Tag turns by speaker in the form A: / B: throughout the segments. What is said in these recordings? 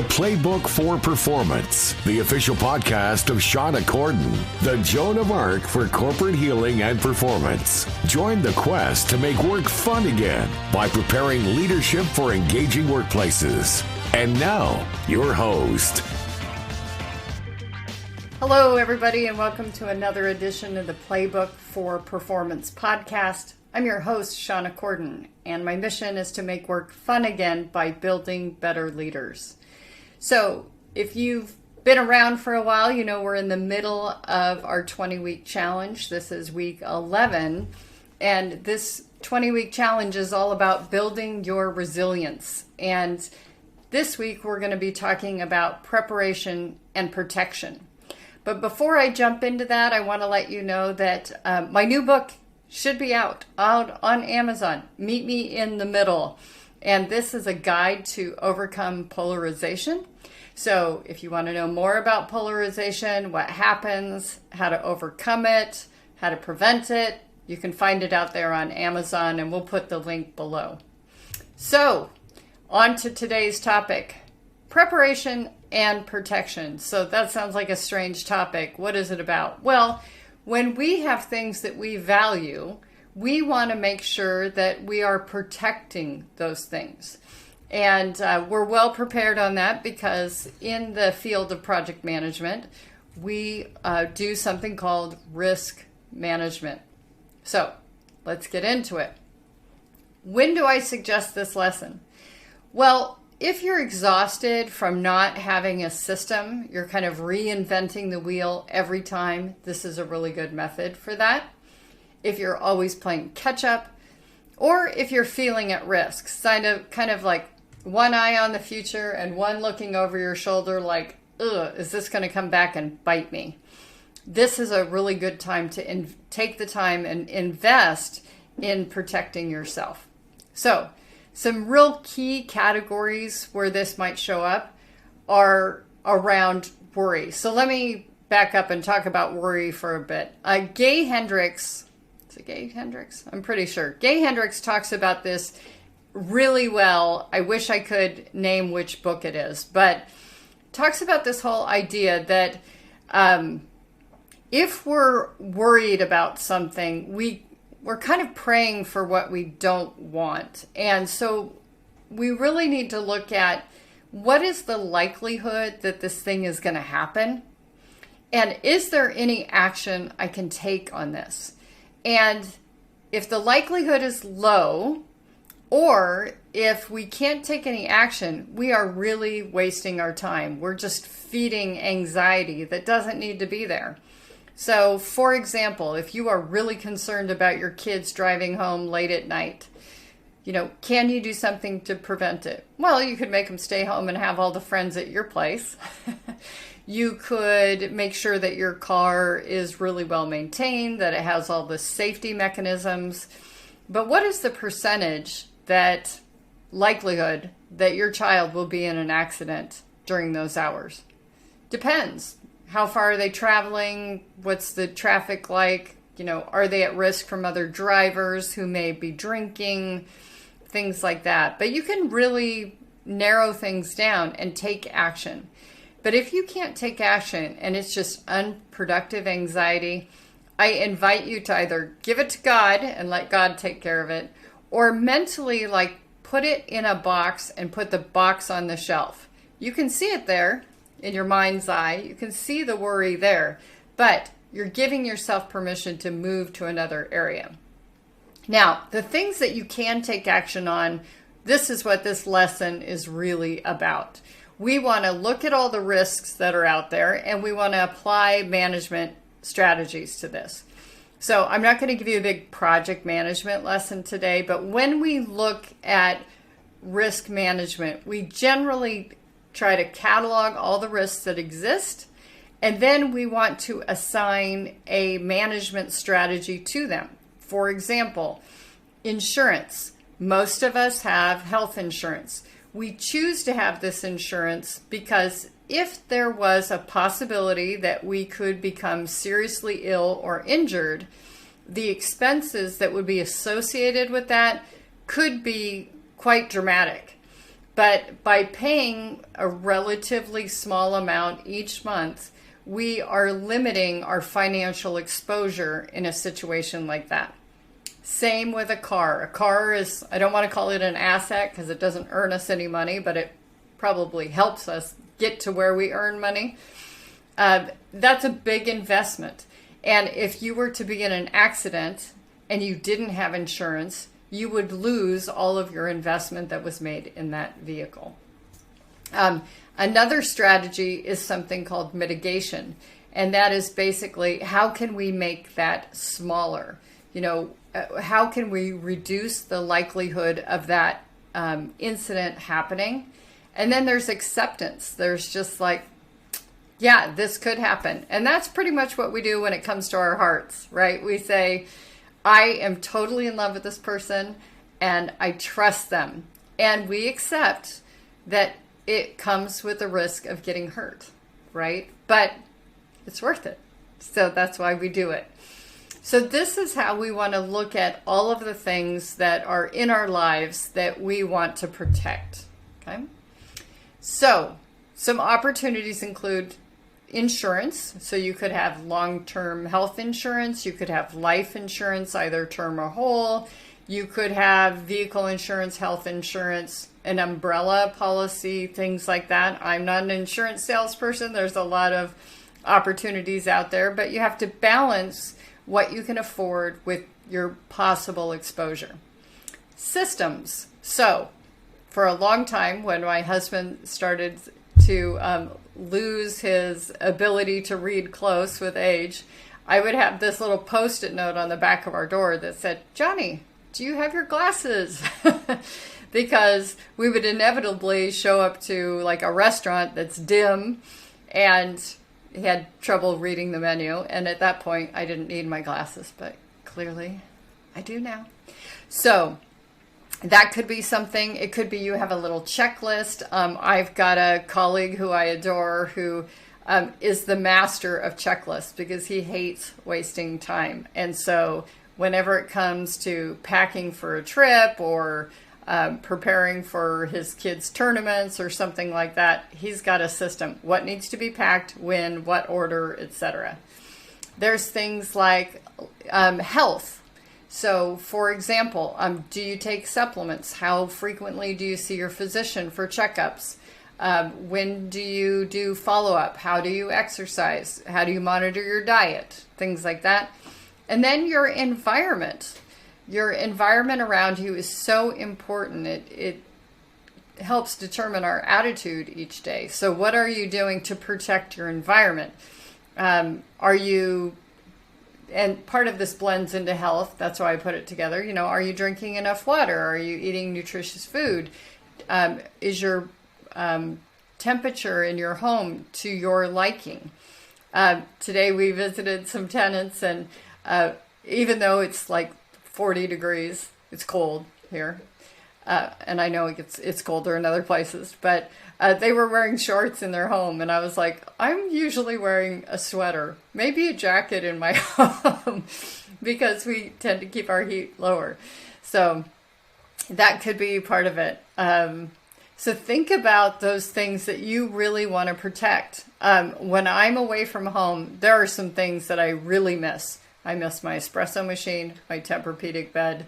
A: Playbook for Performance, the official podcast of Shauna Corden, the Joan of Arc for corporate healing and performance. Join the quest to make work fun again by preparing leadership for engaging workplaces. And now, your host.
B: Hello, everybody, and welcome to another edition of the Playbook for Performance podcast. I'm your host, Shauna Corden, and my mission is to make work fun again by building better leaders. So, if you've been around for a while, you know we're in the middle of our 20-week challenge. This is week 11, and this 20-week challenge is all about building your resilience. And this week, we're going to be talking about preparation and protection. But before I jump into that, I want to let you know that my new book should be out on Amazon. Meet Me in the Middle. And this is a guide to overcome polarization. So if you want to know more about polarization, what happens, how to overcome it, how to prevent it, you can find it out there on Amazon, and we'll put the link below. So, on to today's topic, preparation and protection. So that sounds like a strange topic. What is it about? Well, when we have things that we value, we want to make sure that we are protecting those things. And we're well prepared on that because in the field of project management, we do something called risk management. So let's get into it. When do I suggest this lesson? Well, if you're exhausted from not having a system, you're kind of reinventing the wheel every time, this is a really good method for that. If you're always playing catch up, or if you're feeling at risk, kind of like one eye on the future and one looking over your shoulder like, ugh, is this going to come back and bite me? This is a really good time to take the time and invest in protecting yourself. So, some real key categories where this might show up are around worry. So let me back up and talk about worry for a bit. Gay Hendricks, is it Gay Hendricks? I'm pretty sure. Gay Hendricks talks about this really well. I wish I could name which book it is, but talks about this whole idea that if we're worried about something, we're kind of praying for what we don't want. And so we really need to look at what is the likelihood that this thing is going to happen? And is there any action I can take on this? And if the likelihood is low, or if we can't take any action, we are really wasting our time. We're just feeding anxiety that doesn't need to be there. So, for example, if you are really concerned about your kids driving home late at night, can you do something to prevent it? Well, you could make them stay home and have all the friends at your place. You could make sure that your car is really well maintained, that it has all the safety mechanisms. But what is the percentage likelihood that your child will be in an accident during those hours? Depends. How far are they traveling? What's the traffic like? Are they at risk from other drivers who may be drinking? Things like that. But you can really narrow things down and take action. But if you can't take action and it's just unproductive anxiety, I invite you to either give it to God and let God take care of it, or mentally put it in a box and put the box on the shelf. You can see it there. In your mind's eye, you can see the worry there, but you're giving yourself permission to move to another area. Now, the things that you can take action on, this is what this lesson is really about. We want to look at all the risks that are out there, and we want to apply management strategies to this. So I'm not going to give you a big project management lesson today, but when we look at risk management, we generally try to catalog all the risks that exist, and then we want to assign a management strategy to them. For example, insurance. Most of us have health insurance. We choose to have this insurance because if there was a possibility that we could become seriously ill or injured, the expenses that would be associated with that could be quite dramatic. But by paying a relatively small amount each month, we are limiting our financial exposure in a situation like that. Same with a car. A car is, I don't want to call it an asset because it doesn't earn us any money, but it probably helps us get to where we earn money. That's a big investment. And if you were to be in an accident and you didn't have insurance, you would lose all of your investment that was made in that vehicle. Another strategy is something called mitigation. And that is basically, how can we make that smaller? How can we reduce the likelihood of that incident happening? And then there's acceptance. There's just like, yeah, this could happen. And that's pretty much what we do when it comes to our hearts, right? We say, I am totally in love with this person and I trust them. And we accept that it comes with the risk of getting hurt, right? But it's worth it. So that's why we do it. So this is how we want to look at all of the things that are in our lives that we want to protect, okay? So some opportunities include insurance. So you could have long-term health insurance. You could have life insurance, either term or whole. You could have vehicle insurance, health insurance, an umbrella policy, things like that. I'm not an insurance salesperson. There's a lot of opportunities out there, but you have to balance what you can afford with your possible exposure. Systems. So for a long time, when my husband started to lose his ability to read close with age, I would have this little Post-it note on the back of our door that said, Johnny, do you have your glasses? Because we would inevitably show up to like a restaurant that's dim, and he had trouble reading the menu. And at that point, I didn't need my glasses, but clearly I do now. So that could be something. It could be you have a little checklist. I've got a colleague who I adore who is the master of checklists because he hates wasting time. And so whenever it comes to packing for a trip or preparing for his kids' tournaments or something like that, he's got a system. What needs to be packed, when, what order, etc. There's things like health. So, for example, do you take supplements? How frequently do you see your physician for checkups? When do you do follow-up? How do you exercise? How do you monitor your diet? Things like that. And then your environment. Your environment around you is so important. It helps determine our attitude each day. So what are you doing to protect your environment? Are you, and part of this blends into health, that's why I put it together, are you drinking enough water? Are you eating nutritious food? Is your temperature in your home to your liking? Today we visited some tenants, and even though it's like 40 degrees, it's cold here. And I know it's colder in other places, but they were wearing shorts in their home. And I was like, I'm usually wearing a sweater, maybe a jacket in my home, because we tend to keep our heat lower. So that could be part of it. So think about those things that you really want to protect. When I'm away from home, there are some things that I really miss. I miss my espresso machine, my Tempur-Pedic bed,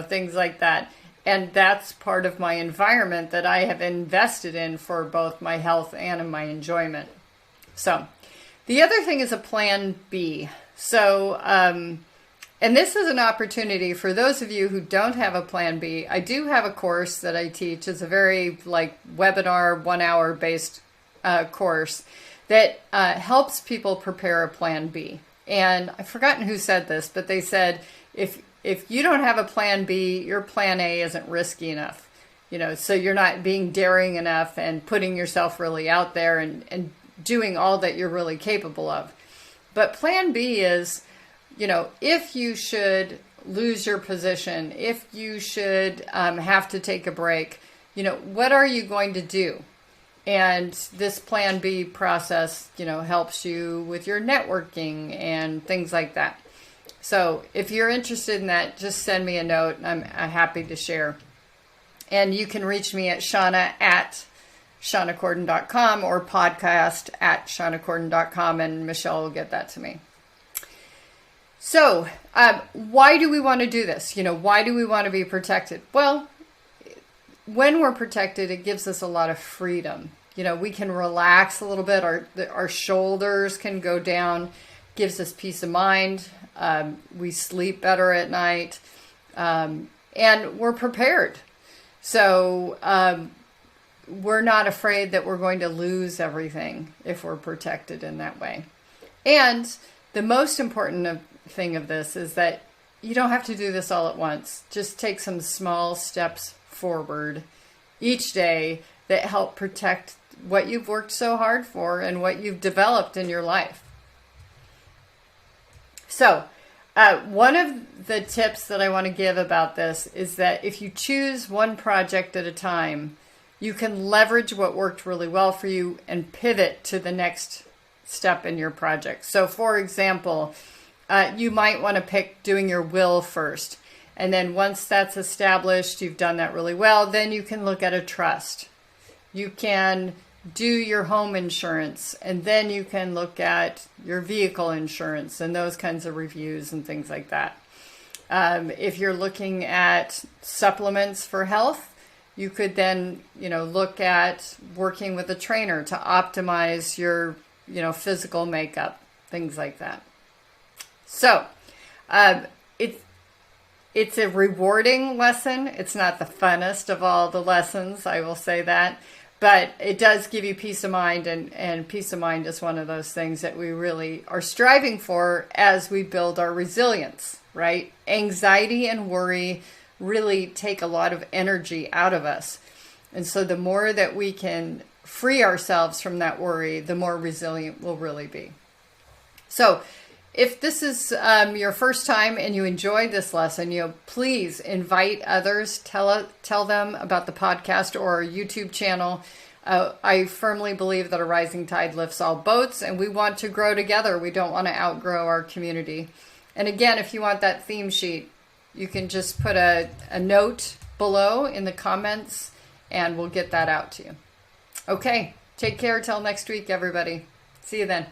B: things like that. And that's part of my environment that I have invested in for both my health and in my enjoyment. So the other thing is a plan B. So, and this is an opportunity for those of you who don't have a plan B. I do have a course that I teach. It's a very webinar, 1 hour based course that helps people prepare a plan B. And I've forgotten who said this, but they said, if you don't have a plan B, your plan A isn't risky enough, so you're not being daring enough and putting yourself really out there and doing all that you're really capable of. But plan B is, if you should lose your position, if you should have to take a break, what are you going to do? And this plan B process, helps you with your networking and things like that. So if you're interested in that, just send me a note and I'm happy to share. And you can reach me at shauna@shaunacorden.com or podcast@shaunacorden.com, and Michelle will get that to me. So, why do we want to do this? Why do we want to be protected? Well, when we're protected, it gives us a lot of freedom. We can relax a little bit. Our shoulders can go down, gives us peace of mind. We sleep better at night, and we're prepared. So we're not afraid that we're going to lose everything if we're protected in that way. And the most important thing of this is that you don't have to do this all at once. Just take some small steps forward each day that help protect what you've worked so hard for and what you've developed in your life. So, one of the tips that I want to give about this is that if you choose one project at a time, you can leverage what worked really well for you and pivot to the next step in your project. So, for example, you might want to pick doing your will first. And then once that's established, you've done that really well, then you can look at a trust. You can do your home insurance, and then you can look at your vehicle insurance and those kinds of reviews and things like that. If you're looking at supplements for health, you could then, look at working with a trainer to optimize your, physical makeup, things like that. So, it's a rewarding lesson. It's not the funnest of all the lessons, I will say that. But it does give you peace of mind, and peace of mind is one of those things that we really are striving for as we build our resilience, right? Anxiety and worry really take a lot of energy out of us. And so the more that we can free ourselves from that worry, the more resilient we'll really be. So if this is your first time and you enjoyed this lesson, please invite others, tell them about the podcast or our YouTube channel. I firmly believe that a rising tide lifts all boats, and we want to grow together. We don't want to outgrow our community. And again, if you want that theme sheet, you can just put a note below in the comments, and we'll get that out to you. Okay, take care till next week, everybody. See you then.